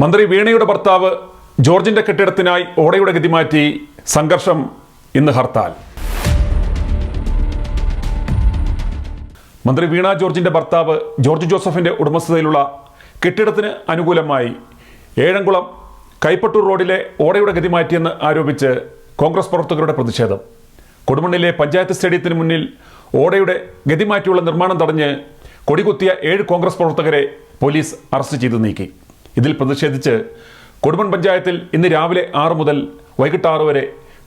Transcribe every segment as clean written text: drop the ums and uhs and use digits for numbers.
മന്ത്രി വീണയുടെ ഭർത്താവ് ജോർജിന്റെ കെട്ടിടത്തിനായി ഓടയുടെ ഗതി മാറ്റി സംഘർഷം. ഇന്ന് ഹർത്താൽ. മന്ത്രി വീണ ജോർജിന്റെ ഭർത്താവ് ജോർജ് ജോസഫിന്റെ ഉടമസ്ഥതയിലുള്ള കെട്ടിടത്തിന് അനുകൂലമായി ഏഴംകുളം കൈപ്പട്ടൂർ റോഡിലെ ഓടയുടെ ഗതി മാറ്റിയെന്ന് ആരോപിച്ച് കോൺഗ്രസ് പ്രവർത്തകരുടെ പ്രതിഷേധം. കൊടുമണ്ണിലെ പഞ്ചായത്ത് സ്റ്റേഡിയത്തിന് മുന്നിൽ ഓടയുടെ ഗതി മാറ്റിയുള്ള നിർമ്മാണം തടഞ്ഞ് കൊടികുത്തിയ 7 കോൺഗ്രസ് പ്രവർത്തകരെ പോലീസ് അറസ്റ്റ് ചെയ്തു നീക്കി. ഇതിൽ പ്രതിഷേധിച്ച് കൊടുമൺ പഞ്ചായത്തിൽ ഇന്ന് രാവിലെ 6 മുതൽ വൈകിട്ട് 6 വരെ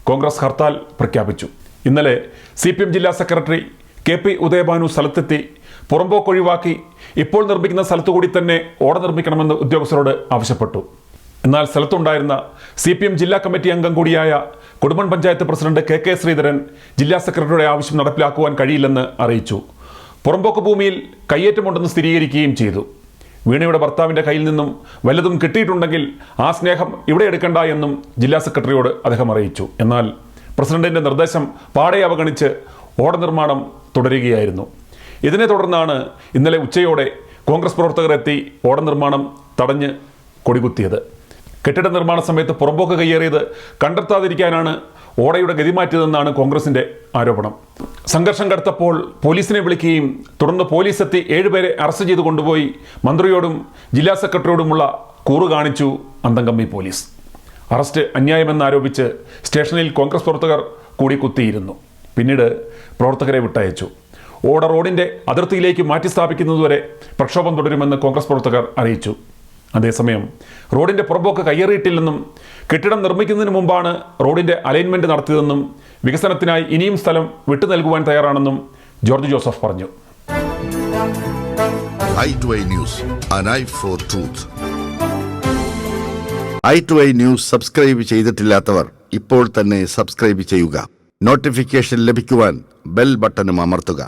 കോൺഗ്രസ് ഹർത്താൽ പ്രഖ്യാപിച്ചു. ഇന്നലെ CPM ജില്ലാ സെക്രട്ടറി KP ഉദയഭാനു സ്ഥലത്തെത്തി പുറമ്പോക്ക് ഒഴിവാക്കി ഇപ്പോൾ നിർമ്മിക്കുന്ന സ്ഥലത്തുകൂടി തന്നെ ഓട നിർമ്മിക്കണമെന്ന് ഉദ്യോഗസ്ഥരോട് ആവശ്യപ്പെട്ടു. എന്നാൽ സ്ഥലത്തുണ്ടായിരുന്ന CPM ജില്ലാ കമ്മിറ്റി അംഗം കൂടിയായ കൊടുമൺ പഞ്ചായത്ത് പ്രസിഡന്റ് KK ശ്രീധരൻ ജില്ലാ സെക്രട്ടറിയുടെ ആവശ്യം നടപ്പിലാക്കുവാൻ കഴിയില്ലെന്ന് അറിയിച്ചു. പുറമ്പോക്ക് ഭൂമിയിൽ കയ്യേറ്റമുണ്ടെന്ന് സ്ഥിരീകരിക്കുകയും ചെയ്തു. വീണയുടെ ഭർത്താവിൻ്റെ കയ്യിൽ നിന്നും വല്ലതും കിട്ടിയിട്ടുണ്ടെങ്കിൽ ആ സ്നേഹം ഇവിടെ എടുക്കണ്ട എന്നും ജില്ലാ സെക്രട്ടറിയോട് അദ്ദേഹം അറിയിച്ചു. എന്നാൽ പ്രസിഡന്റിന്റെ നിർദ്ദേശം പാടെ അവഗണിച്ച് ഓട നിർമ്മാണം തുടരുകയായിരുന്നു. ഇതിനെ തുടർന്നാണ് ഇന്നലെ ഉച്ചയോടെ കോൺഗ്രസ് പ്രവർത്തകർ എത്തി ഓട നിർമ്മാണം തടഞ്ഞ് കൊടികുത്തിയത്. കെട്ടിട നിർമ്മാണ സമയത്ത് പുറമ്പോക്ക് കയ്യേറിയത് കണ്ടെത്താതിരിക്കാനാണ് ഓടയുടെ ഗതി മാറ്റിയതെന്നാണ് കോൺഗ്രസിന്റെ ആരോപണം. സംഘർഷം കടുത്തപ്പോൾ പോലീസിനെ വിളിക്കുകയും തുടർന്ന് പോലീസ് എത്തി 7 പേരെ അറസ്റ്റ് ചെയ്ത് കൊണ്ടുപോയി മന്ത്രിയോടും ജില്ലാ സെക്രട്ടറിയോടുമുള്ള കൂറ് കാണിച്ചു അന്തംകമ്മി പോലീസ്. അറസ്റ്റ് അന്യായമെന്നാരോപിച്ച് സ്റ്റേഷനിൽ കോൺഗ്രസ് പ്രവർത്തകർ കൂടി കുത്തിയിരുന്നു. പിന്നീട് പ്രവർത്തകരെ വിട്ടയച്ചു. ഓട റോഡിന്റെ അതിർത്തിയിലേക്ക് മാറ്റി സ്ഥാപിക്കുന്നതുവരെ പ്രക്ഷോഭം തുടരുമെന്ന് കോൺഗ്രസ് പ്രവർത്തകർ അറിയിച്ചു. അതേസമയം റോഡിന്റെ പുറമ്പോക്ക് കയ്യേറിയിട്ടില്ലെന്നും കെട്ടിടം നിർമ്മിക്കുന്നതിന് മുമ്പാണ് റോഡിന്റെ അലൈൻമെന്റ് നടത്തിയതെന്നും വികസനത്തിനായി ഇനിയും സ്ഥലം വിട്ടു നൽകുവാൻ തയ്യാറാണെന്നും ജോർജ് ജോസഫ് പറഞ്ഞു. i2i News, an eye for truth. i2i News subscribe ചെയ്തിട്ടില്ലാത്തവർ ഇപ്പോൾ തന്നെ സബ്സ്ക്രൈബ് ചെയ്യുക. നോട്ടിഫിക്കേഷൻ ലഭിക്കുവാൻ ബെൽ ബട്ടണും അമർത്തുക.